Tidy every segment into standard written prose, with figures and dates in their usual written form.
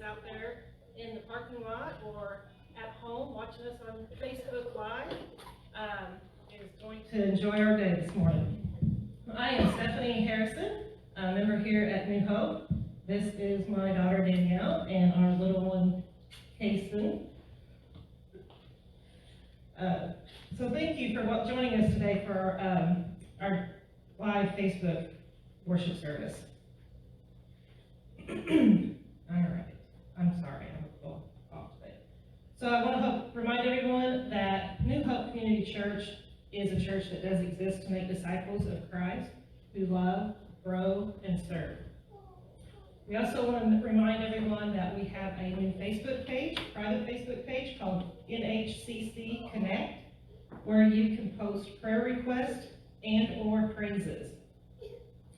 out there in the parking lot or at home watching us on Facebook Live is going to enjoy our day this morning. I am Stephanie Harrison, a member here at New Hope. This is my daughter Danielle and our little one, Kason. So thank you for joining us today for our live Facebook worship service. All right, I'm sorry, I'm a little off today. So I want to remind everyone that New Hope Community Church is a church that does exist to make disciples of Christ who love, grow, and serve. We also want to remind everyone that we have a new Facebook page, private Facebook page called NHCC Connect, where you can post prayer requests and or praises.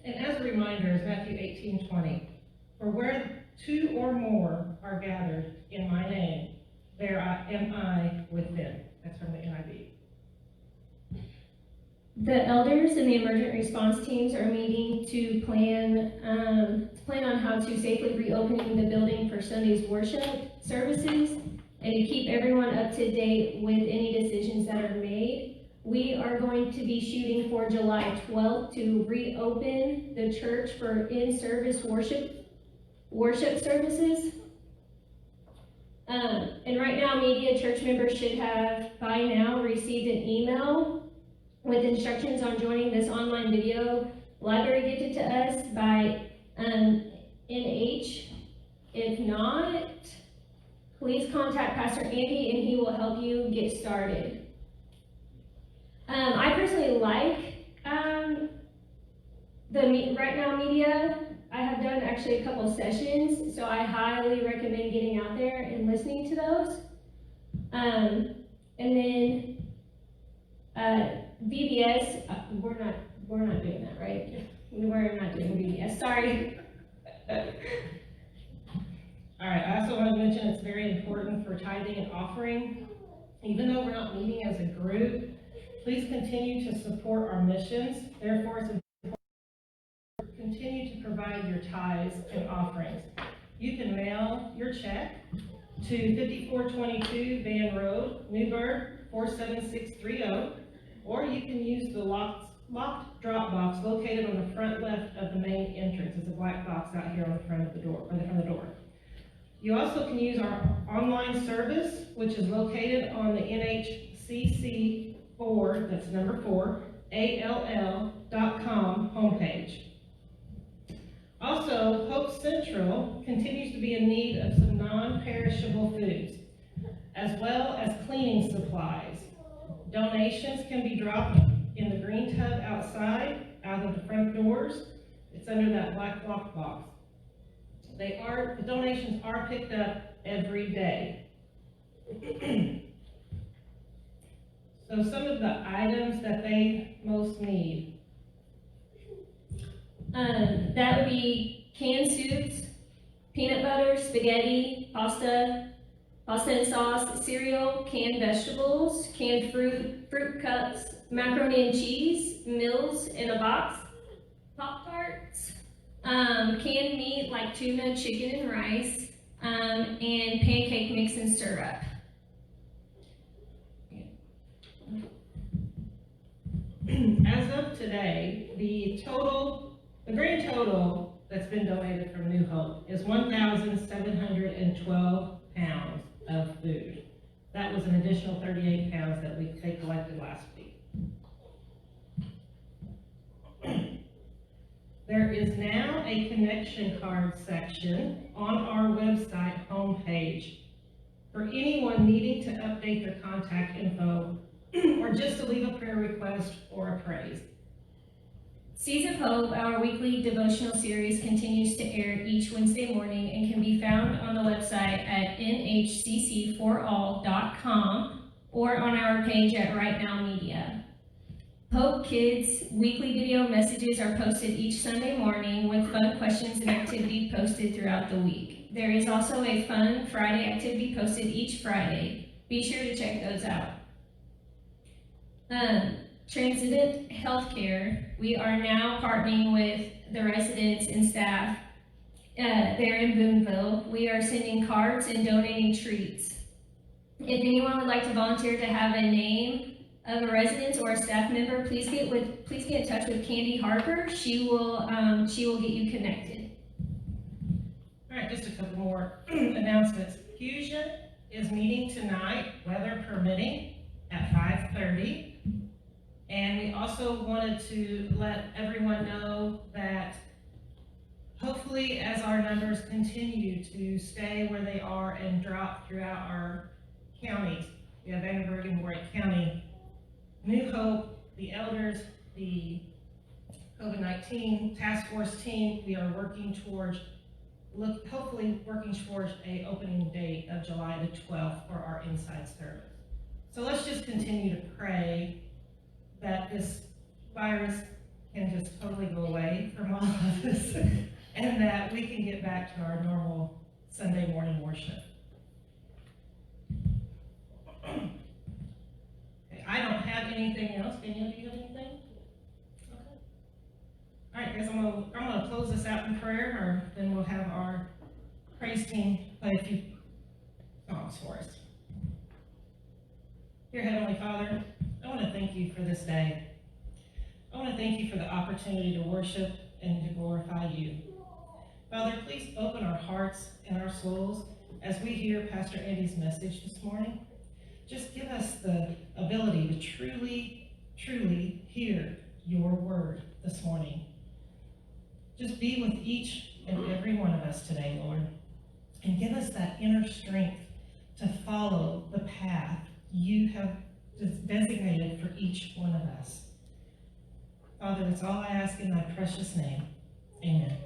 And as a reminder, is Matthew 18:20, for where two or more are gathered in my name, there am I with them. That's from the NIV. The elders and the emergent response teams are meeting to plan on how to safely reopen the building for Sunday's worship services and to keep everyone up to date with any decisions that are made. We are going to be shooting for July 12th to reopen the church for in-service worship services. And right now, media church members should have by now received an email with instructions on joining this online video library gifted to us by NH. If not, please contact Pastor Andy and he will help you get started. I personally like the Right Now media. I have done actually a couple sessions, so I highly recommend getting out there and listening to those. And then VBS, we're not doing that, right? We're not doing VBS, sorry. All right, I also want to mention it's very important for tithing and offering. Even though we're not meeting as a group, please continue to support our missions. Therefore, it's important to continue to provide your tithes and offerings. You can mail your check to 5422 Van Road, Newburgh 47630, or you can use the locked drop box located on the front left of the main entrance. It's a black box out here on the front of the door, You also can use our online service, which is located on the NHCC4, that's number 4, ALL.com homepage. Also, Hope Central continues to be in need of some non-perishable foods, as well as cleaning supplies. Donations can be dropped in the green tub outside, out of the front doors. It's under that black lock box. The donations are picked up every day. So some of the items that they most need. That would be canned soups, peanut butter, spaghetti, pasta and sauce, cereal, canned vegetables, canned fruit cups, macaroni and cheese, meals in a box, Pop-Tarts, canned meat like tuna, chicken, and rice, and pancake mix and syrup. As of today, the grand total that's been donated from New Hope is 1,712 pounds of food. That was an additional 38 pounds that they collected last week. There is now a connection card section on our website homepage for anyone needing to update their contact info or just to leave a prayer request or a praise. Seeds of Hope, our weekly devotional series, continues to air each Wednesday morning and can be found on the website at nhcc4all.com or on our page at Right Now Media. Hope Kids weekly video messages are posted each Sunday morning with fun questions and activity posted throughout the week. There is also a fun Friday activity posted each Friday. Be sure to check those out. Transident Healthcare, we are now partnering with the residents and staff there in Boonville. We are sending cards and donating treats. If anyone would like to volunteer to have a name of a resident or a staff member, please get in touch with Candy Harper. She will get you connected. All right, just a couple more announcements. Fusion is meeting tonight, weather permitting, at 5:30. And we also wanted to let everyone know that hopefully as our numbers continue to stay where they are and drop throughout our counties, we have Vandenberg and Warwick County, New Hope, the elders, the COVID-19 task force team, we are working towards, hopefully working towards a opening date of July the 12th for our inside service. So let's just continue to pray that this virus can just totally go away from all of us and that we can get back to our normal Sunday morning worship. Okay, I don't have anything else. Daniel, do you have anything? Okay. All right, guys, I'm gonna close this out in prayer, or then we'll have our praise team play a few songs for us. Dear Heavenly Father, I want to thank you for this day. I want to thank you for the opportunity to worship and to glorify you. Father, please open our hearts and our souls as we hear Pastor Andy's message this morning. Just give us the ability to truly, truly hear your word this morning. Just be with each and every one of us today, Lord, and give us that inner strength to follow the path you have designated for each one of us. Father, that's all I ask in thy precious name. Amen.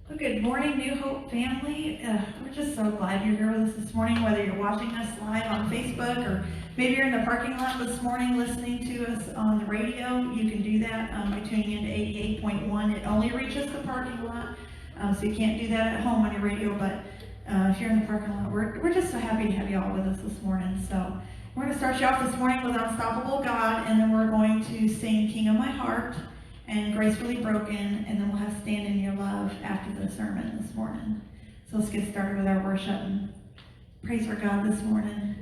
Well, good morning, New Hope family. We're just so glad you're here with us this morning, whether you're watching us live on Facebook or maybe you're in the parking lot this morning listening to us on the radio. You can do that by tuning into 88.1. It only reaches the parking lot, so you can't do that at home on your radio, but if you're in the parking lot, we're just so happy to have you all with us this morning. So we're going to start you off this morning with Unstoppable God, and then we're going to sing King of My Heart and Gracefully Broken, and then we'll have Stand in Your Love after the sermon this morning. So let's get started with our worship and praise our God this morning.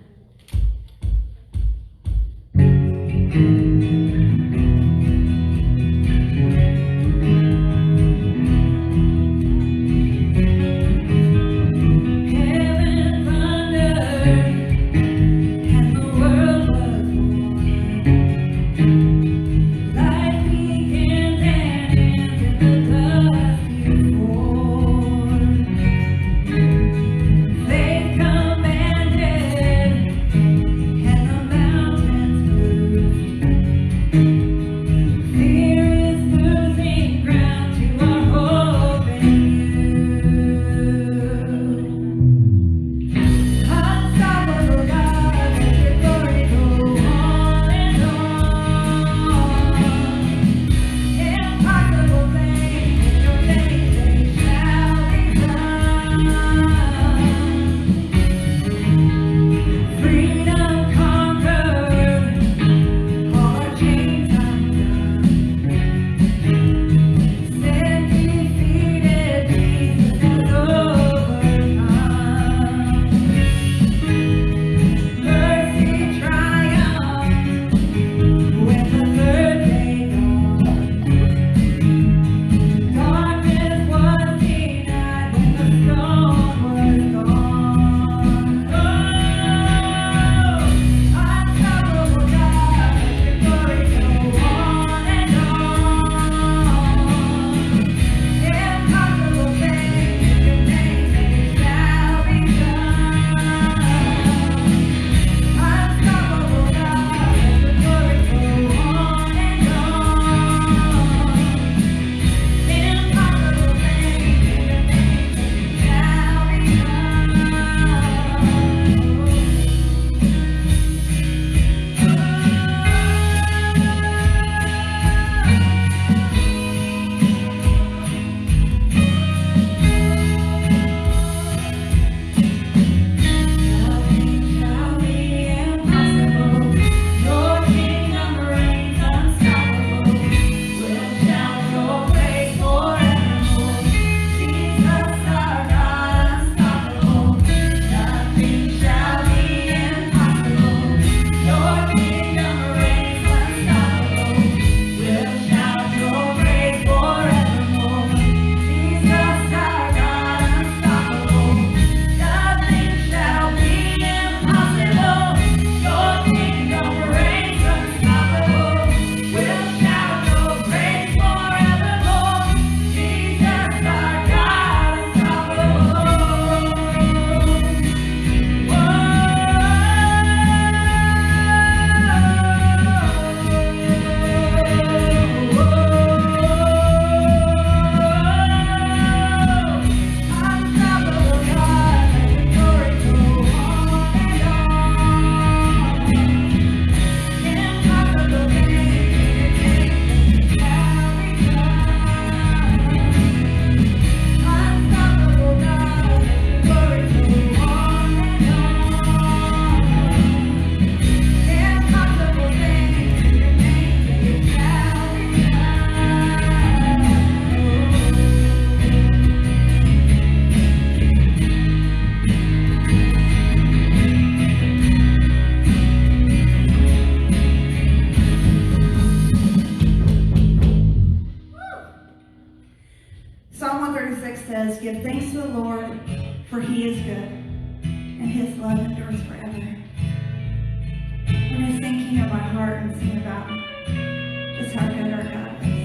says, "Give thanks to the Lord, for he is good, and his love endures forever." When I sing King of my heart and sing about just how good our God is.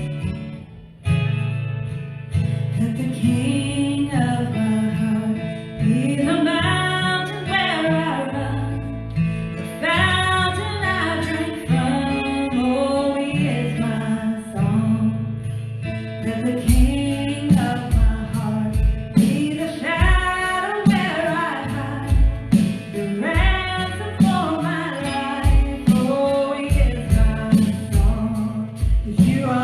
Let the King of my heart be the mountain where I run, the fountain I drink from. Oh, he is my song. Let the King of my heart be the shadow where I hide, the ransom for my life. Oh, he is my song. 'Cause you are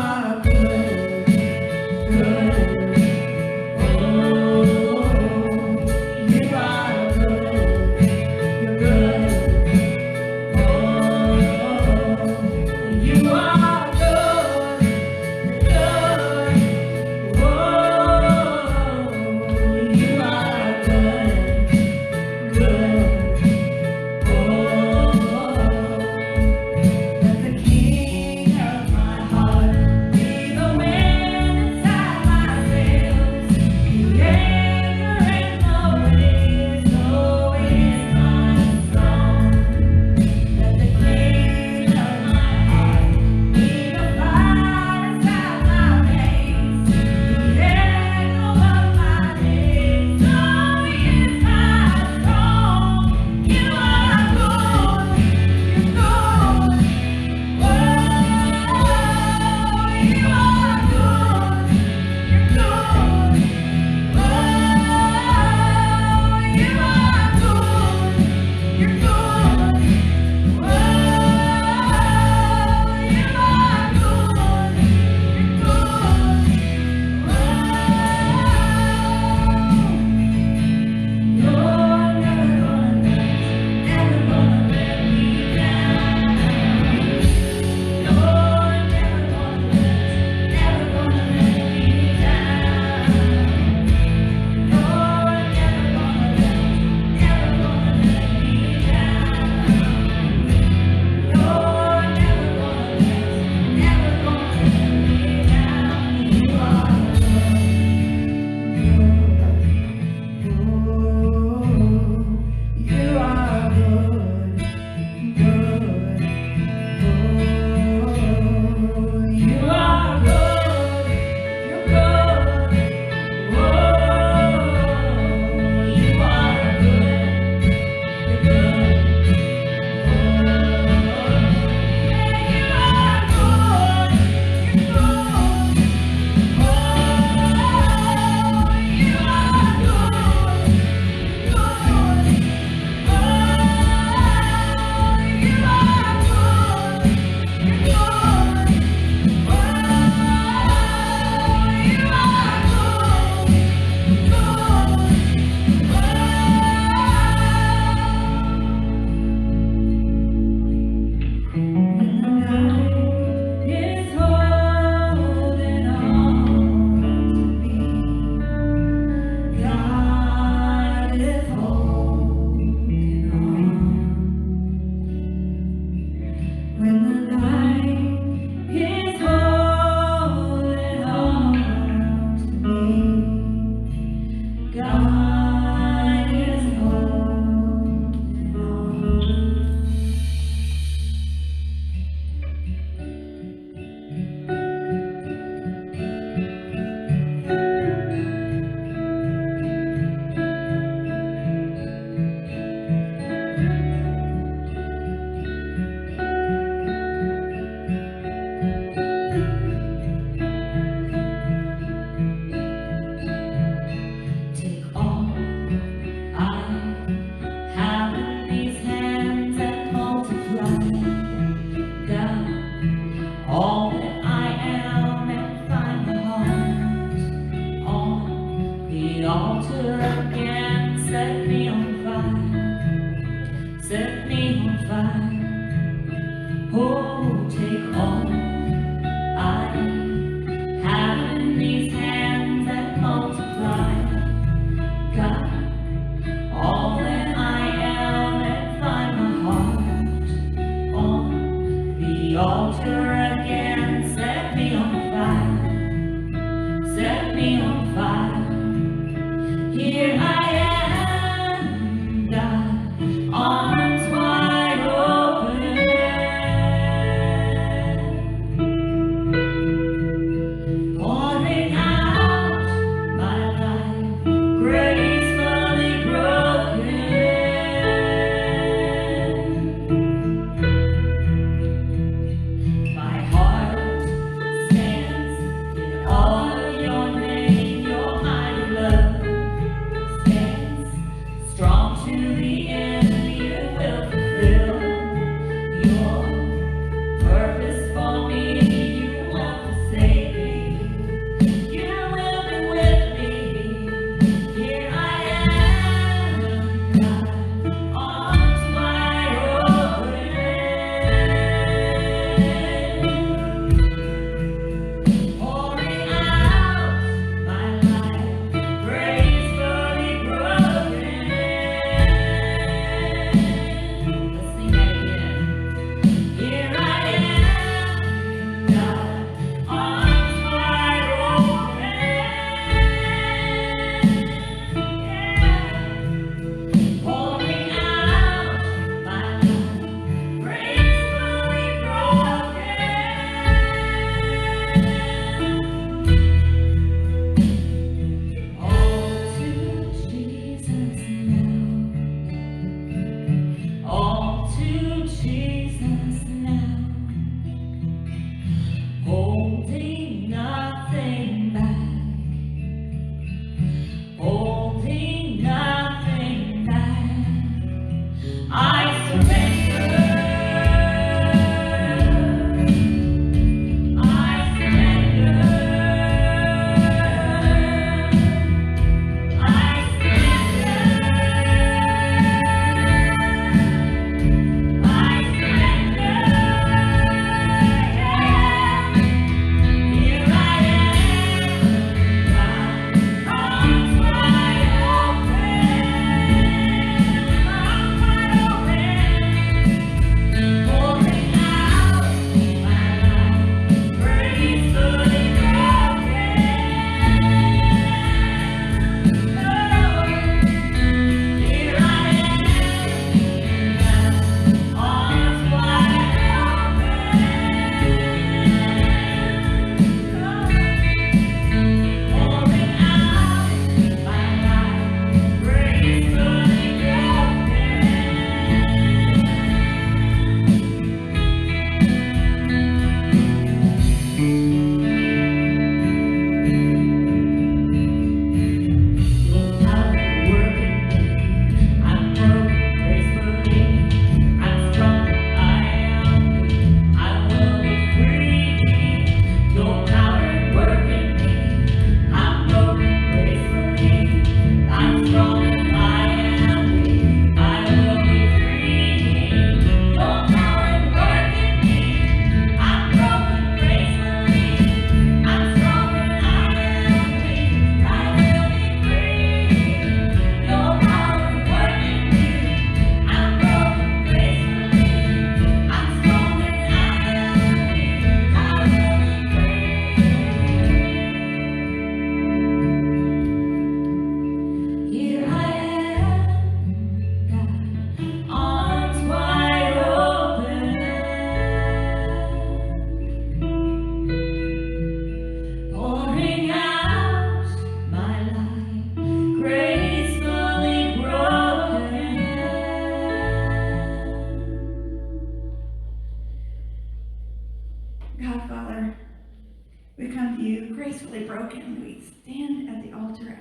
you, gracefully broken, we stand at the altar,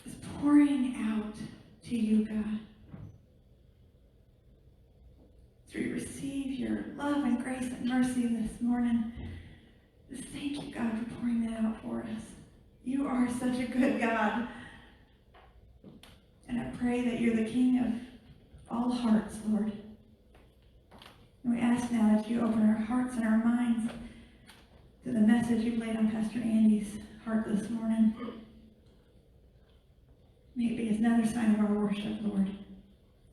just pouring out to you, God. As we receive your love and grace and mercy this morning, just thank you, God, for pouring that out for us. You are such a good God. And I pray that you're the King of all hearts, Lord. And we ask now that you open our hearts and our minds to the message you've laid on Pastor Andy's heart this morning. May it be another sign of our worship, Lord.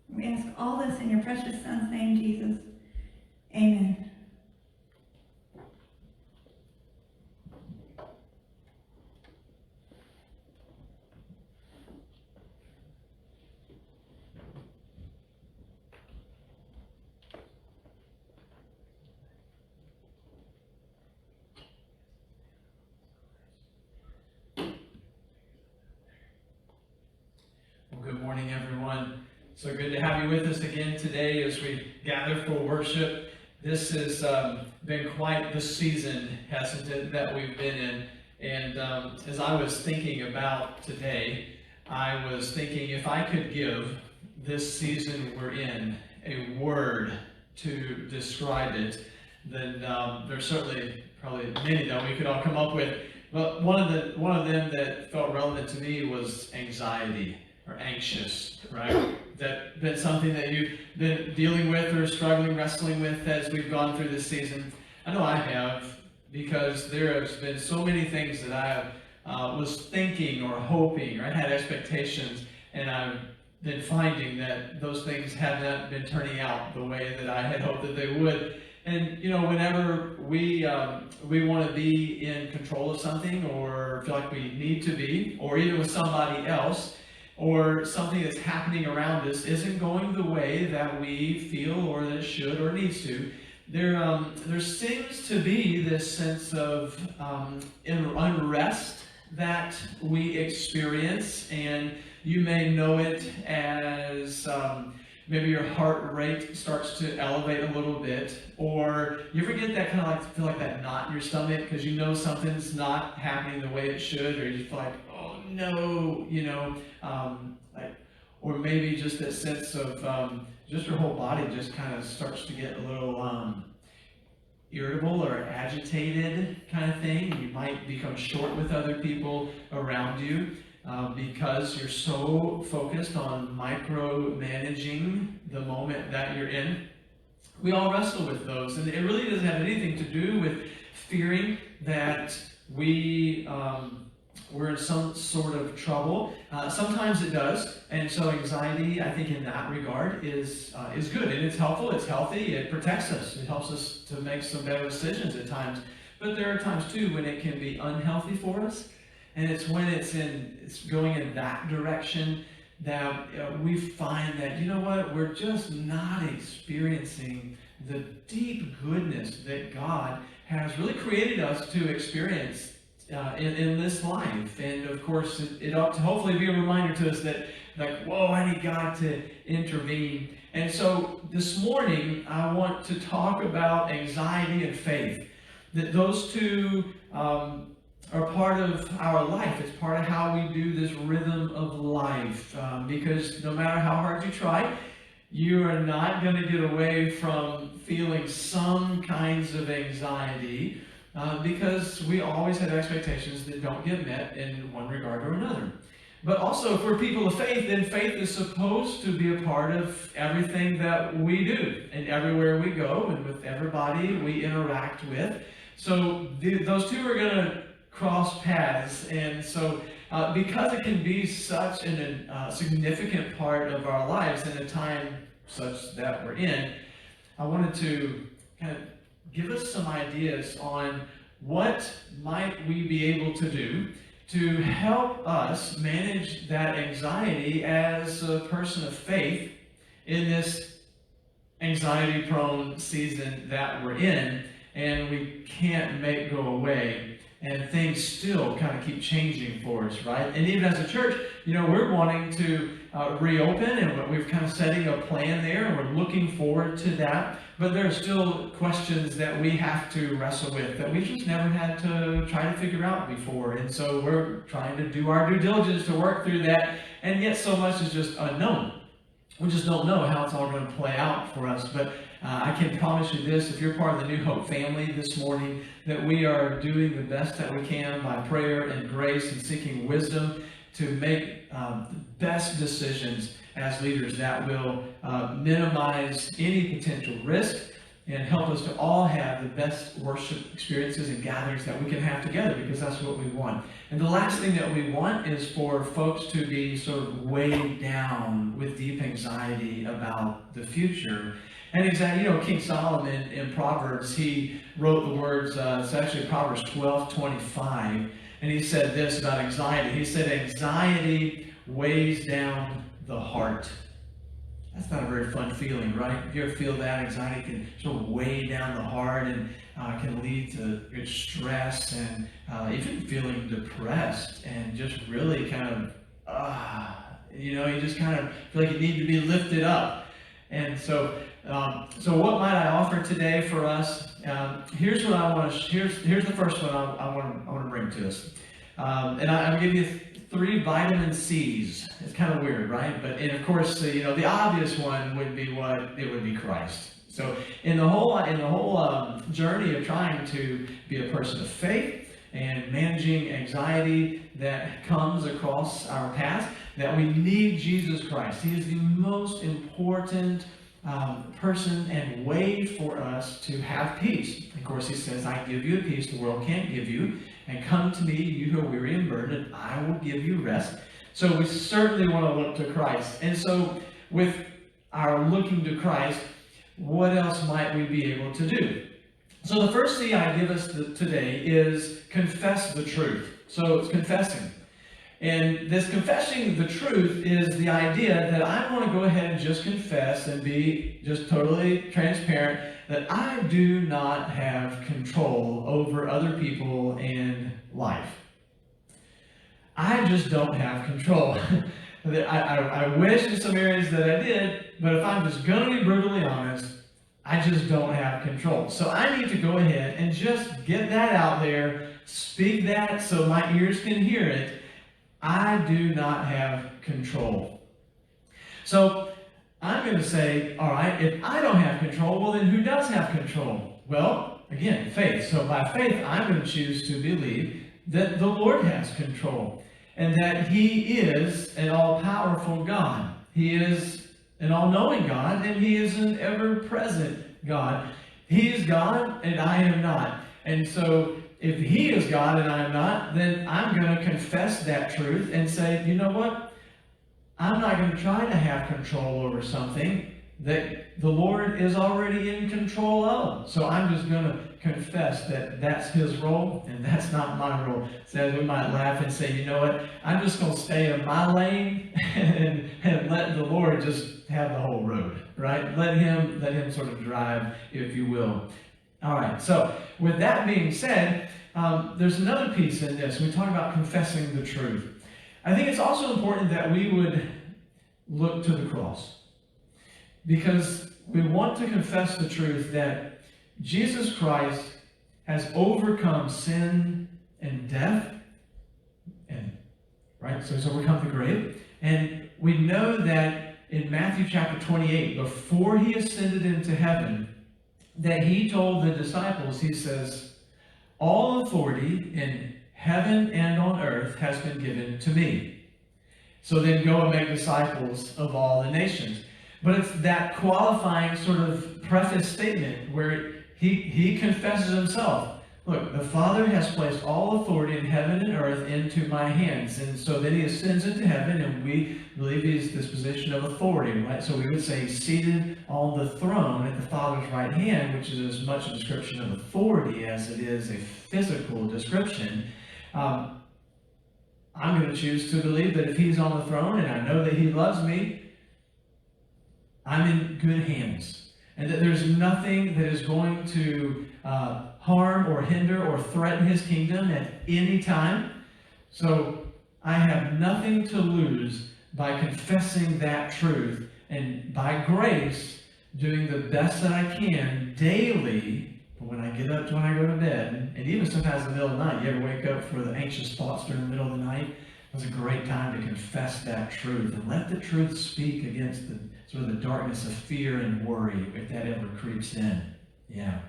And we ask all this in your precious Son's name, Jesus. Amen. Good morning, everyone. So good to have you with us again today as we gather for worship. This has been quite the season, hasn't it, that we've been in. And as I was thinking about today, I was thinking if I could give this season we're in a word to describe it, then there's certainly probably many that we could all come up with. But one of them that felt relevant to me was anxiety. Or anxious, right? That's been something that you've been dealing with or struggling, wrestling with as we've gone through this season. I know I have, because there has been so many things that I was thinking or hoping, or I had expectations, and I've been finding that those things have not been turning out the way that I had hoped that they would. And you know, whenever we want to be in control of something, or feel like we need to be, or even with somebody else, or something that's happening around us isn't going the way that we feel or that it should or needs to, there seems to be this sense of unrest that we experience, and you may know it as maybe your heart rate starts to elevate a little bit, or you ever get that kind of like feel like that knot in your stomach because you know something's not happening the way it should, or you just feel like, oh no, you know, or maybe just that sense of just your whole body just kind of starts to get a little irritable or agitated kind of thing. You might become short with other people around you because you're so focused on micromanaging the moment that you're in. We all wrestle with those, and it really doesn't have anything to do with fearing that we're in some sort of trouble. Sometimes it does, and so anxiety, I think, in that regard is good, and it's helpful, it's healthy, it protects us, it helps us to make some better decisions at times. But there are times too when it can be unhealthy for us, and it's when it's going in that direction that we find that, you know what, we're just not experiencing the deep goodness that God has really created us to experience in this life. And of course, it ought to hopefully be a reminder to us that, like, whoa, I need God to intervene. And so this morning, I want to talk about anxiety and faith. That those two are part of our life. It's part of how we do this rhythm of life. Because no matter how hard you try, you are not going to get away from feeling some kinds of anxiety. Because we always have expectations that don't get met in one regard or another. But also, if we're people of faith, then faith is supposed to be a part of everything that we do, and everywhere we go, and with everybody we interact with. So those two are going to cross paths, and so because it can be such a significant part of our lives in a time such that we're in, I wanted to kind of give us some ideas on what might we be able to do to help us manage that anxiety as a person of faith in this anxiety-prone season that we're in, and we can't make go away. and things still kind of keep changing for us, right? And even as a church, we're wanting to reopen, and we're kind of setting a plan there, and we're looking forward to that. But there are still questions that we have to wrestle with that we just never had to try to figure out before. And so we're trying to do our due diligence to work through that, and yet so much is just unknown. We just don't know how it's all going to play out for us. But I can promise you this, if you're part of the New Hope family this morning, that we are doing the best that we can by prayer and grace and seeking wisdom to make the best decisions as leaders that will minimize any potential risk and help us to all have the best worship experiences and gatherings that we can have together, because that's what we want. And the last thing that we want is for folks to be sort of weighed down with deep anxiety about the future. And exactly, King Solomon in Proverbs, he wrote the words, it's actually Proverbs 12:25, and he said this about anxiety. He said, anxiety weighs down the heart. That's not a very fun feeling, right? If you ever feel that, anxiety can sort of weigh down the heart and can lead to stress and even feeling depressed and just really kind of, you just kind of feel like you need to be lifted up. And so what might I offer today for us? Here's what I want to. Here's the first one I want to bring to us, and I'm going to give you 3 vitamin C's. It's kind of weird, right? And of course, the obvious one would be what? It would be Christ. So in the whole journey of trying to be a person of faith and managing anxiety that comes across our path, that we need Jesus Christ. He is the most important person and way for us to have peace. Of course, he says, I give you a peace the world can't give you, and come to me, you who are weary and burdened, and I will give you rest. So we certainly want to look to Christ. And so with our looking to Christ, what else might we be able to do? So the first C I give us today is confess the truth. So it's confessing. And this confessing the truth is the idea that I want to go ahead and just confess and be just totally transparent that I do not have control over other people and life. I just don't have control. I wish in some areas that I did, but if I'm just going to be brutally honest, I just don't have control. So I need to go ahead and just get that out there, speak that so my ears can hear it. I do not have control. So I'm going to say, all right, if I don't have control, well then who does have control? Well, again, faith. So by faith, I'm going to choose to believe that the Lord has control and that He is an all-powerful God. He is an all-knowing God, and He is an ever-present God. He is God, and I am not. And so if He is God and I am not, then I'm going to confess that truth and say, you know what? I'm not going to try to have control over something that the Lord is already in control of. So I'm just going to confess that that's His role and that's not my role. So we might laugh and say, you know what? I'm just going to stay in my lane and let the Lord just have the whole road, right? Let Him sort of drive, if you will. All right, so with that being said, there's another piece in this. We talk about confessing the truth. I think it's also important that we would look to the cross, because we want to confess the truth that Jesus Christ has overcome sin and death, and right, so He's overcome the grave. And we know that in Matthew chapter 28, before He ascended into heaven, that He told the disciples, He says, all authority in heaven and on earth has been given to me. So then go and make disciples of all the nations. But it's that qualifying sort of preface statement where he confesses Himself. Look, the Father has placed all authority in heaven and earth into my hands. And so then He ascends into heaven, and we believe He's this position of authority, right? So we would say He's seated on the throne at the Father's right hand, which is as much a description of authority as it is a physical description. I'm going to choose to believe that if He's on the throne and I know that He loves me, I'm in good hands. And that there's nothing that is going to harm or hinder or threaten his kingdom at any time. So I have nothing to lose by confessing that truth and by grace doing the best that I can daily when I get up to when I go to bed, and even sometimes in the middle of the night. You ever wake up for the anxious thoughts during the middle of the night? It's a great time to confess that truth and let the truth speak against the sort of the darkness of fear and worry if that ever creeps in. Yeah.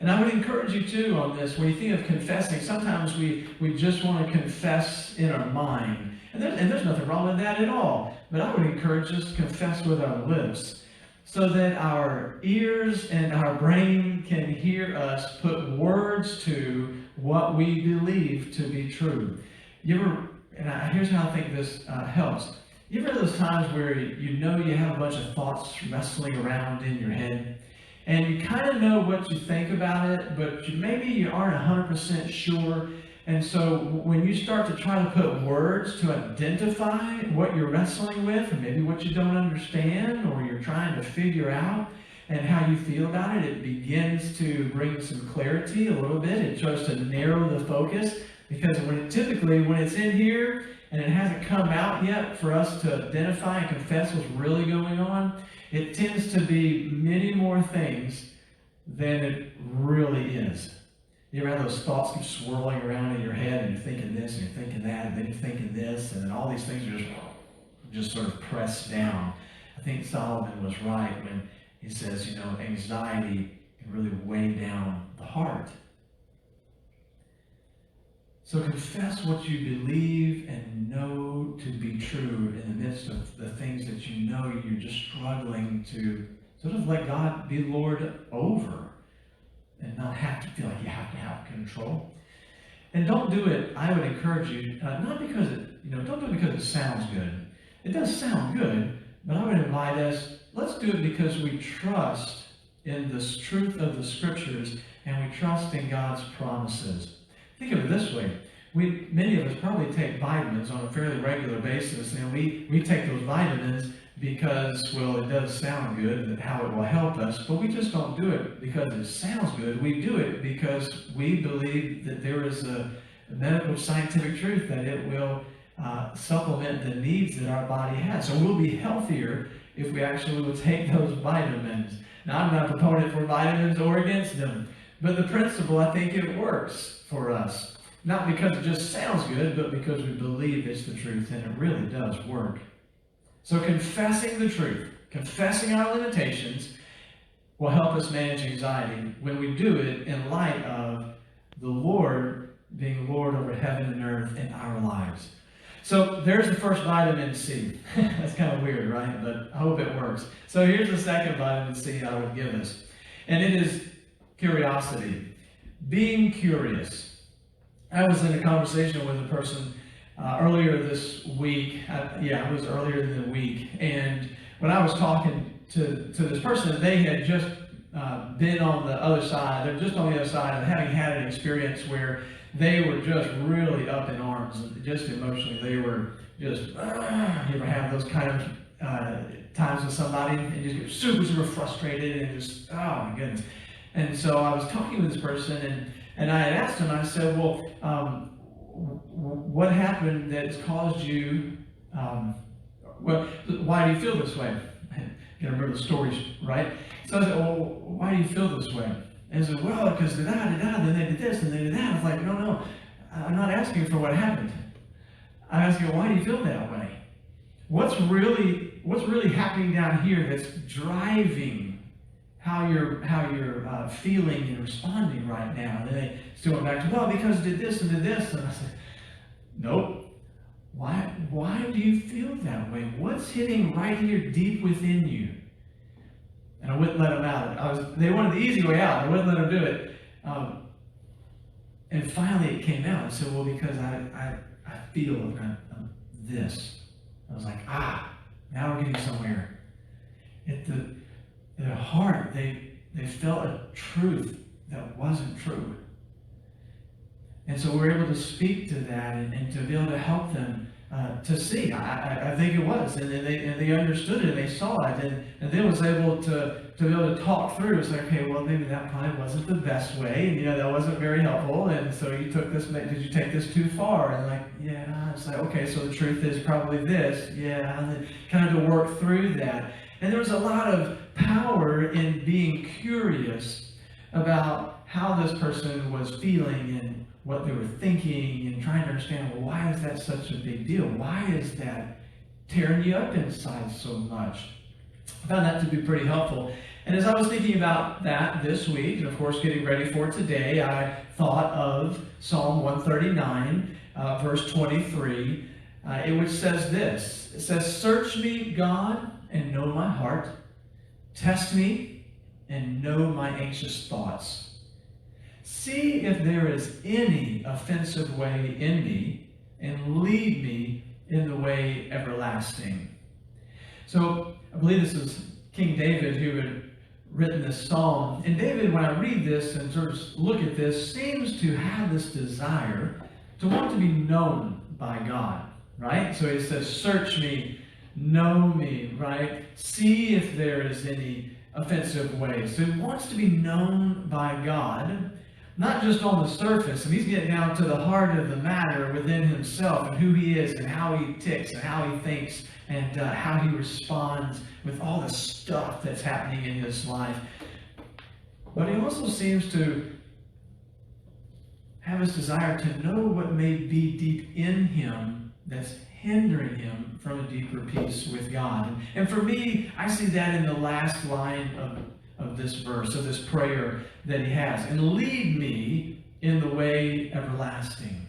And I would encourage you too on this, when you think of confessing, sometimes we just want to confess in our mind. And there's nothing wrong with that at all. But I would encourage us to confess with our lips so that our ears and our brain can hear us put words to what we believe to be true. Here's how I think this helps. You ever have those times where you know you have a bunch of thoughts wrestling around in your head, and you kind of know what you think about it, but maybe you aren't 100% sure, and so when you start to try to put words to identify what you're wrestling with, or maybe what you don't understand, or you're trying to figure out, and how you feel about it, it begins to bring some clarity a little bit. It tries to narrow the focus, because typically when it's in here and it hasn't come out yet for us to identify and confess what's really going on, it tends to be many more things than it really is. You ever have those thoughts keep swirling around in your head, and you're thinking this, and you're thinking that, and then you're thinking this, and then all these things are just sort of pressed down. I think Solomon was right when he says, anxiety can really weigh down the heart. So confess what you believe and know to be true in the midst of the things that you know you're just struggling to sort of let God be Lord over and not have to feel like you have to have control. And don't do it, I would encourage you, not because don't do it because it sounds good. It does sound good, but I would invite us, let's do it because we trust in the truth of the Scriptures and we trust in God's promises. Think of it this way. Many of us probably take vitamins on a fairly regular basis, and we take those vitamins because, well, it does sound good and how it will help us, but we just don't do it because it sounds good. We do it because we believe that there is a medical scientific truth that it will supplement the needs that our body has. So we'll be healthier if we actually will take those vitamins. Now, I'm not a proponent for vitamins or against them, but the principle, I think it works for us. Not because it just sounds good, but because we believe it's the truth, and it really does work. So confessing the truth, confessing our limitations, will help us manage anxiety when we do it in light of the Lord being Lord over heaven and earth in our lives. So there's the first vitamin C. That's kind of weird, right? But I hope it works. So here's the second vitamin C I would give us. And it is curiosity. Being curious. I was in a conversation with a person earlier this week. It was earlier in the week. And when I was talking to this person, they had just been on the other side. They're just on the other side of having had an experience where they were just really up in arms, just emotionally. They were just, you ever have those kind of times with somebody and you just get super, super frustrated and just, oh my goodness. And so I was talking with this person and I had asked him, I said, well, what happened that's caused you, why do you feel this way? You remember the stories, right? So I said, well, why do you feel this way? And he said, well, because then they did this, and they did that. I was like, no, I'm not asking for what happened. I'm asking, why do you feel that way? What's really happening down here that's driving how you're feeling and responding right now? And then they still went back to, well, because it did this and did this. And I said, nope. Why do you feel that way? What's hitting right here deep within you? And I wouldn't let them out. They wanted the easy way out. I wouldn't let them do it. And finally it came out. I said, well, because I feel this. I was like, now we're getting somewhere. At their heart, they felt a truth that wasn't true. And so we're able to speak to that and to be able to help them to see. I think it was. And they understood it and they saw it and then was able to be able to talk through. It's like, okay, well, maybe that probably wasn't the best way, and that wasn't very helpful, and so you took this, did you take this too far? And like, yeah, it's like, okay, so the truth is probably this, yeah, and then kind of to work through that. And there was a lot of power in being curious about how this person was feeling and what they were thinking, and trying to understand, well, why is that such a big deal? Why is that tearing you up inside so much? I found that to be pretty helpful. And as I was thinking about that this week, and of course getting ready for today, I thought of Psalm 139, verse 23, which says this. It says, "Search me, God, and know my heart. Test me and know my anxious thoughts. See if there is any offensive way in me, and lead me in the way everlasting." So I believe this is King David who had written this psalm. And David, when I read this and sort of look at this, seems to have this desire to want to be known by God, right? So he says, search me, know me, right? See if there is any offensive way. So he wants to be known by God, not just on the surface. And he's getting down to the heart of the matter within himself and who he is and how he ticks and how he thinks and how he responds with all the stuff that's happening in his life. But he also seems to have his desire to know what may be deep in him that's hindering him from a deeper peace with God. And for me, I see that in the last line of this verse, of this prayer that he has. And lead me in the way everlasting.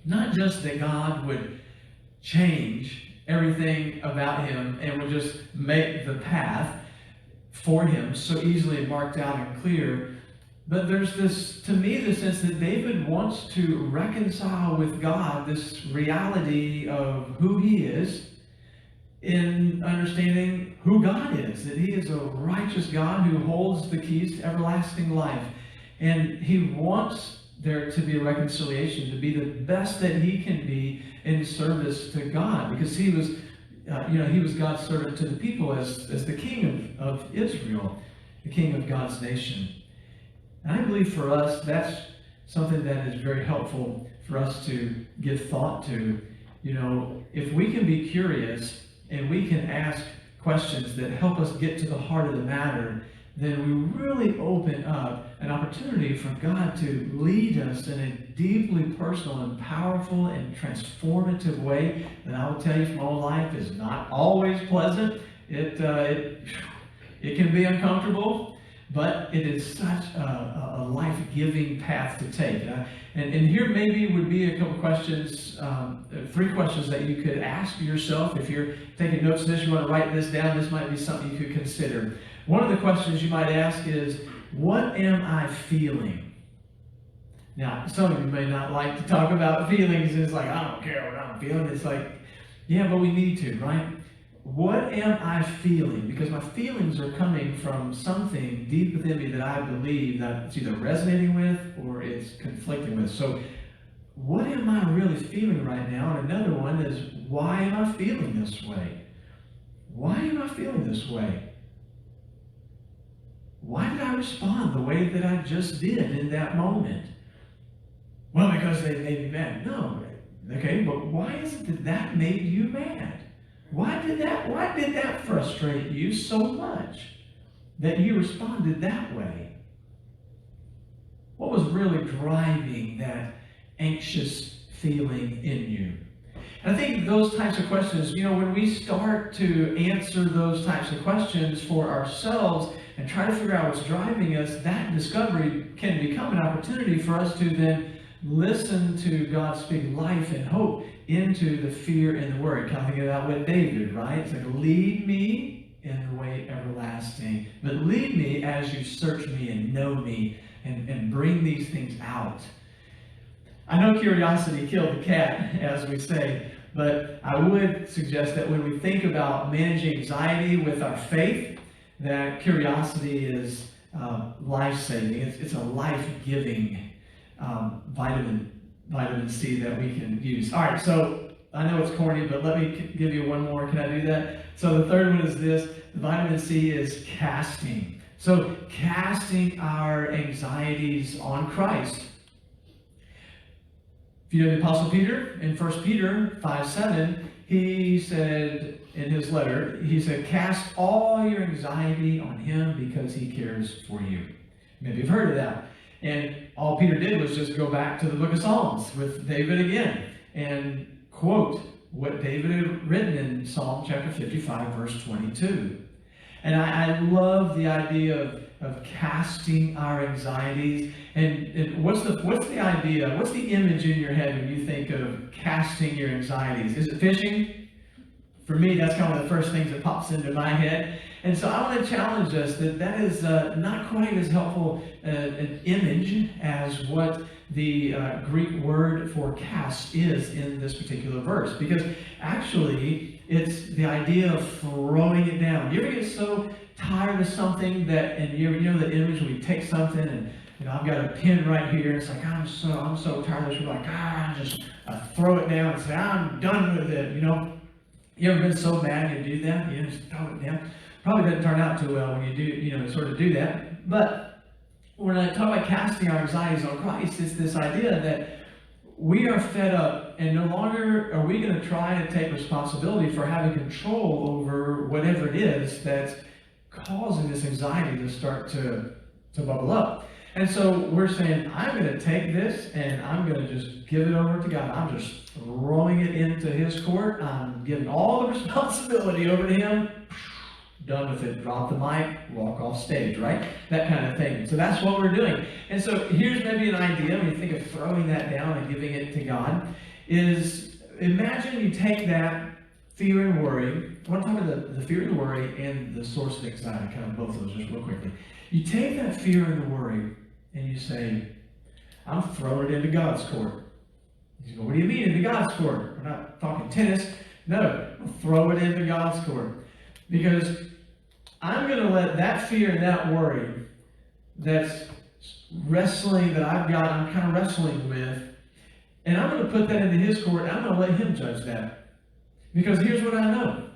Not just that God would change everything about him and would just make the path for him so easily marked out and clear, but there's this, to me, the sense that David wants to reconcile with God this reality of who he is in understanding who God is, that he is a righteous God who holds the keys to everlasting life. And he wants there to be a reconciliation, to be the best that he can be in service to God, because he was, he was God's servant to the people as the king of Israel, the king of God's nation. And I believe for us, that's something that is very helpful for us to give thought to. If we can be curious and we can ask questions that help us get to the heart of the matter, then we really open up an opportunity for God to lead us in a deeply personal and powerful and transformative way that I will tell you from my own life is not always pleasant. It can be uncomfortable, but it is such a life-giving path to take. And here maybe would be a couple questions, 3 questions that you could ask yourself. If you're taking notes of this, you want to write this down, this might be something you could consider. One of the questions you might ask is, what am I feeling? Now, some of you may not like to talk about feelings. It's like, I don't care what I'm feeling. It's like, yeah, but we need to, right? What am I feeling? Because my feelings are coming from something deep within me that I believe that it's either resonating with or it's conflicting with. So what am I really feeling right now? And another one is, why am I feeling this way? Why am I feeling this way? Why did I respond the way that I just did in that moment? Well, because they made me mad. No. Okay, but why is it that made you mad? Why did that frustrate you so much that you responded that way? What was really driving that anxious feeling in you? And I think those types of questions, when we start to answer those types of questions for ourselves and try to figure out what's driving us, that discovery can become an opportunity for us to then listen to God speak life and hope into the fear and the worry. Kind of thinking about with David, right? It's like, lead me in the way everlasting. But lead me as you search me and know me and bring these things out. I know curiosity killed the cat, as we say, but I would suggest that when we think about managing anxiety with our faith, that curiosity is life-saving. It's a life-giving vitamin C that we can use. All right, so I know it's corny, but let me give you one more. Can I do that? So the third one is this. Vitamin C is casting. So casting our anxieties on Christ. If you know the Apostle Peter, in 1 Peter 5:7, he said in his letter, he said, cast all your anxiety on him because he cares for you. Maybe you've heard of that. And all Peter did was just go back to the book of Psalms with David again and quote what David had written in Psalm chapter 55, verse 22. And I love the idea of casting our anxieties. And what's the idea? What's the image in your head when you think of casting your anxieties? Is it fishing? For me, that's kind of the first things that pops into my head. And so I want to challenge us that is not quite as helpful an image as what the Greek word for cast is in this particular verse. Because actually, it's the idea of throwing it down. You ever get so tired of something that, and you know the image when you take something and, you know, I've got a pen right here, and it's like, I'm so tired of this. You're like, I throw it down and say, I'm done with it, you know. You ever been so mad you do that? You just throw it down. Probably doesn't turn out too well when you do, you know, sort of do that. But when I talk about casting our anxieties on Christ, it's this idea that we are fed up, and no longer are we going to try to take responsibility for having control over whatever it is that's causing this anxiety to start to bubble up. And so we're saying, I'm going to take this and I'm going to just give it over to God. I'm just throwing it into his court. I'm giving all the responsibility over to him. Done with it. Drop the mic, walk off stage, right? That kind of thing. So that's what we're doing. And so here's maybe an idea when you think of throwing that down and giving it to God, is imagine you take that fear and worry. I want to talk about the fear and worry and the source of anxiety, kind of both of those just real quickly. You take that fear and the worry and you say, I'm throwing it into God's court. You go, what do you mean into God's court? We're not talking tennis. No, throw it into God's court. Because I'm going to let that fear and that worry that's wrestling, that I've got, I'm kind of wrestling with, and I'm going to put that into his court. I'm going to let him judge that. Because here's what I know.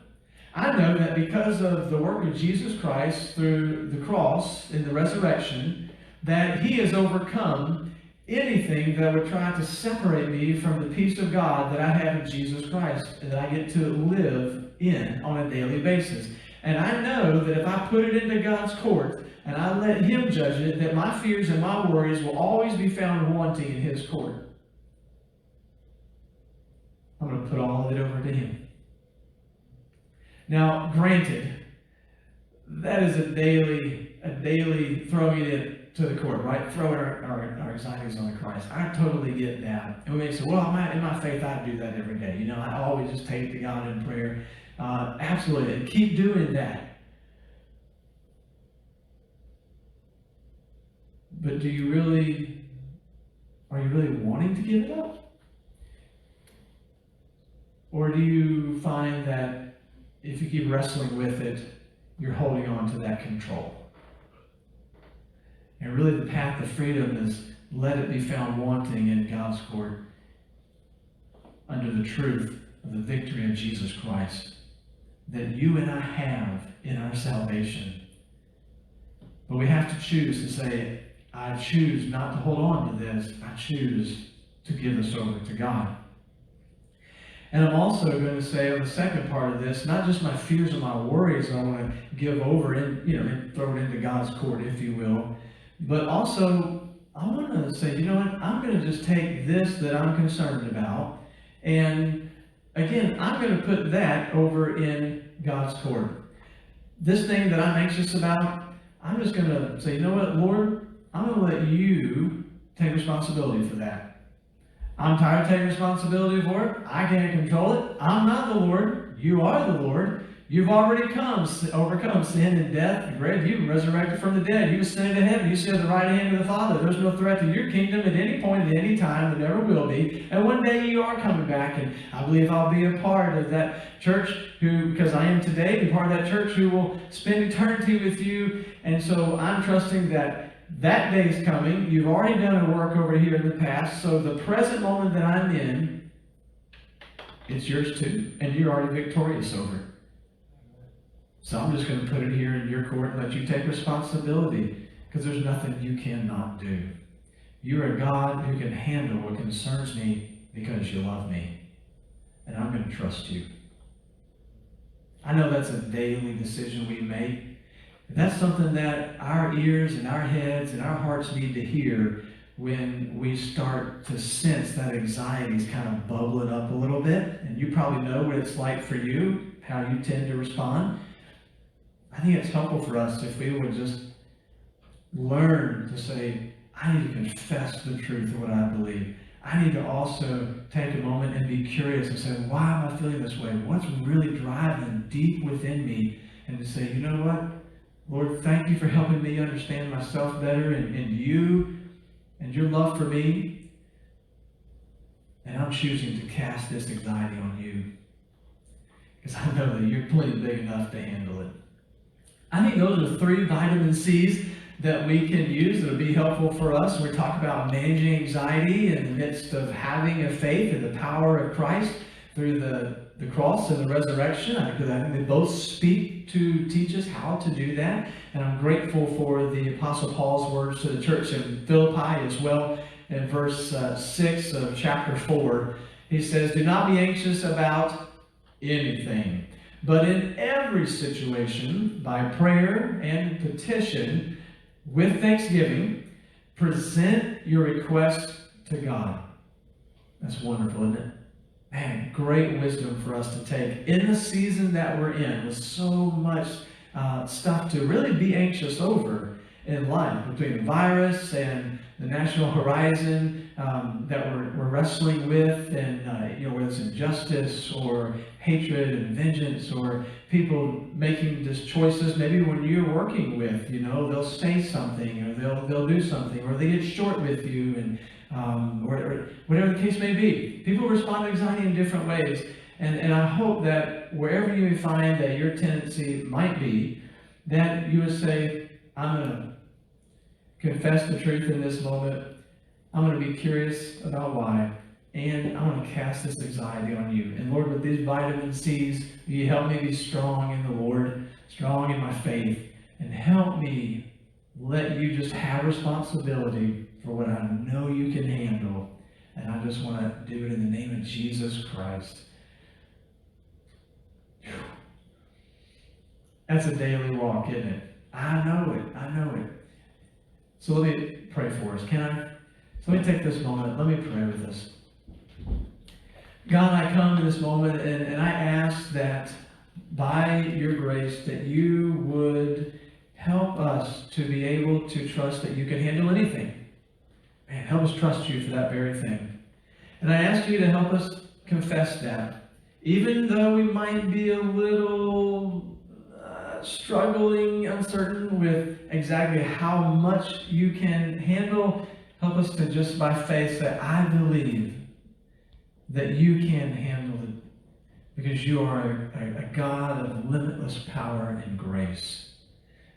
I know that because of the work of Jesus Christ through the cross and the resurrection, that he has overcome anything that would try to separate me from the peace of God that I have in Jesus Christ and that I get to live in on a daily basis. And I know that if I put it into God's court and I let him judge it, that my fears and my worries will always be found wanting in his court. I'm going to put all of it over to him. Now, granted, that is a daily throwing it to the court, right? Throwing our anxieties on Christ. I totally get that. And we may say, well, in my faith, I do that every day. You know, I always just take it to God in prayer. Absolutely. And keep doing that. But are you really wanting to give it up? Or do you find that if you keep wrestling with it, you're holding on to that control? And really the path of freedom is let it be found wanting in God's court under the truth of the victory of Jesus Christ that you and I have in our salvation. But we have to choose to say, I choose not to hold on to this. I choose to give this over to God. And I'm also going to say on the second part of this, not just my fears and my worries I want to give over and throw it into God's court, if you will, but also I want to say, you know what, I'm going to just take this that I'm concerned about, and again, I'm going to put that over in God's court. This thing that I'm anxious about, I'm just going to say, you know what, Lord, I'm going to let you take responsibility for that. I'm tired of taking responsibility for it. I can't control it. I'm not the Lord. You are the Lord. You've already overcome sin and death and grave. You've been resurrected from the dead. You've ascended to heaven. You sit at the right hand of the Father. There's no threat to your kingdom at any point, at any time. There never will be. And one day you are coming back, and I believe I'll be a part of that church because I am today, be part of that church who will spend eternity with you. And so I'm trusting that day is coming. You've already done a work over here in the past. So the present moment that I'm in, it's yours too, and you're already victorious over it. So I'm just going to put it here in your court and let you take responsibility, because there's nothing you cannot do. You are a God who can handle what concerns me because you love me, and I'm going to trust you. I know that's a daily decision we make. That's something that our ears and our heads and our hearts need to hear when we start to sense that anxiety is kind of bubbling up a little bit. And you probably know what it's like for you, how you tend to respond. I think it's helpful for us if we would just learn to say, I need to confess the truth of what I believe. I need to also take a moment and be curious and say, why am I feeling this way? What's really driving deep within me? And to say, you know what? Lord, thank you for helping me understand myself better and you and your love for me. And I'm choosing to cast this anxiety on you, because I know that you're plenty big enough to handle it. I think those are 3 vitamin C's that we can use that will be helpful for us. We talk about managing anxiety in the midst of having a faith in the power of Christ through the cross and the resurrection. I think they both speak to teach us how to do that. And I'm grateful for the Apostle Paul's words to the church in Philippi as well. In verse 6 of chapter 4, he says, do not be anxious about anything, but in every situation, by prayer and petition, with thanksgiving, present your request to God. That's wonderful, isn't it? Man, great wisdom for us to take in the season that we're in, with so much stuff to really be anxious over in life, between the virus and the national horizon that we're wrestling with, and whether it's injustice or hatred and vengeance, or people making just choices. Maybe when you're working with, they'll say something, or they'll do something, or they get short with you, and or whatever the case may be. People respond to anxiety in different ways, and I hope that wherever you find that your tendency might be, that you would say, I'm going to confess the truth in this moment. I'm going to be curious about why, and I'm going to cast this anxiety on you. And Lord, with these vitamin C's, will you help me be strong in the Lord, strong in my faith, and help me let you just have responsibility for what I know you can handle. And I just want to do it in the name of Jesus Christ. Whew. That's a daily walk, isn't it? I know it. So let me pray for us. Can I? So let me take this moment. Let me pray with us. God, I come to this moment and I ask that by your grace that you would help us to be able to trust that you can handle anything. Man, help us trust you for that very thing. And I ask you to help us confess that. Even though we might be a little struggling, uncertain with exactly how much you can handle, help us to just by faith say, I believe that you can handle it, because you are a God of limitless power and grace.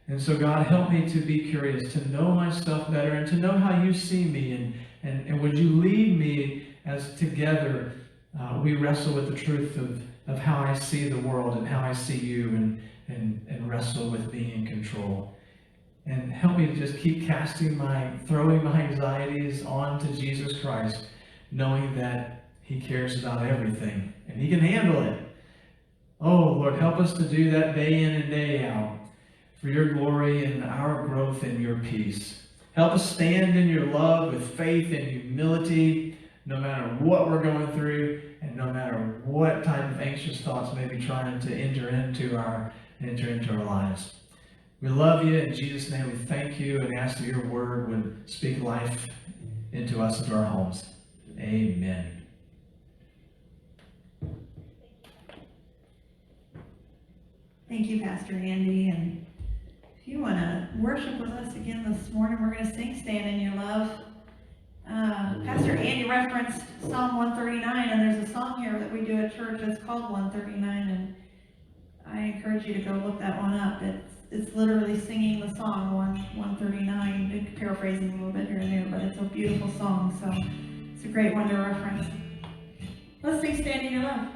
And so God, help me to be curious, to know myself better, and to know how you see me, and would you lead me as together we wrestle with the truth of how I see the world and how I see you, and wrestle with being in control. And help me to just keep throwing my anxieties onto Jesus Christ, knowing that he cares about everything and he can handle it. Oh, Lord, help us to do that day in and day out for your glory and our growth and your peace. Help us stand in your love with faith and humility, no matter what we're going through and no matter what type of anxious thoughts may be trying to enter into our lives. We love you. In Jesus' name, we thank you and ask that your word would speak life into us, into our homes. Amen. Thank you, Pastor Andy. And if you want to worship with us again this morning, we're going to sing Stand in Your Love. Pastor Andy referenced Psalm 139, and there's a song here that we do at church that's called 139, and I encourage you to go look that one up. It's literally singing the song 139, paraphrasing a little bit here and there, but it's a beautiful song, so it's a great one to reference. Let's sing Stand in Your Love.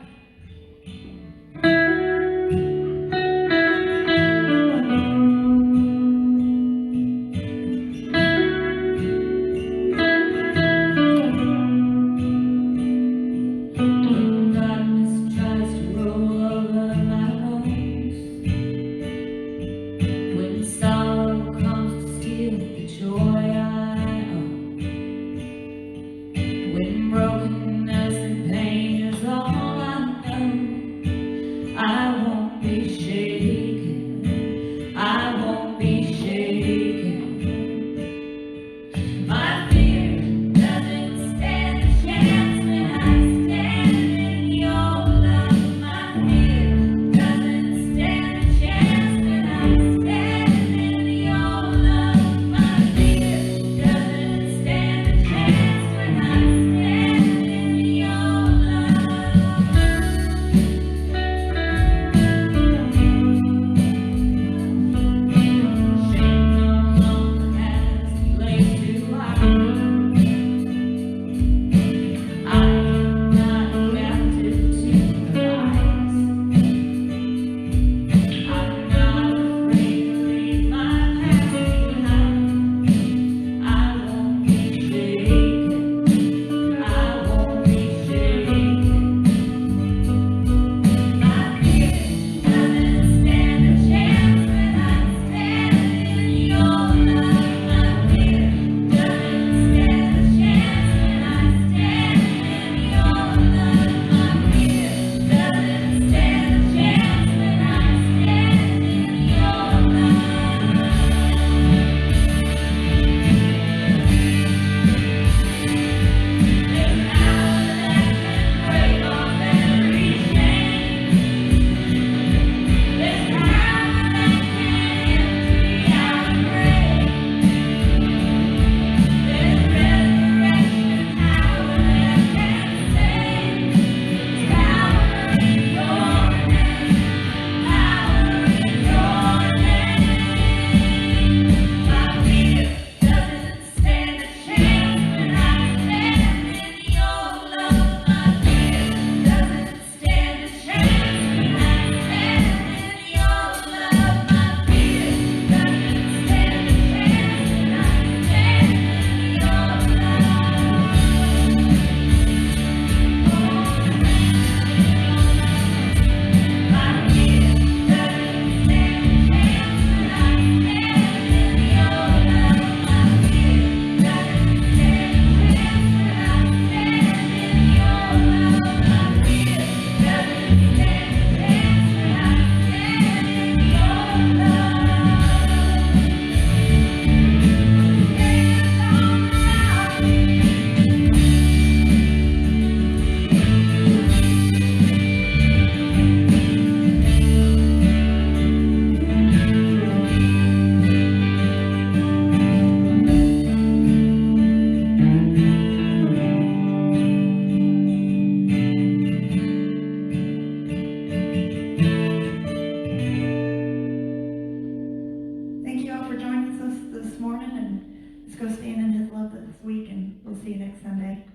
next Sunday.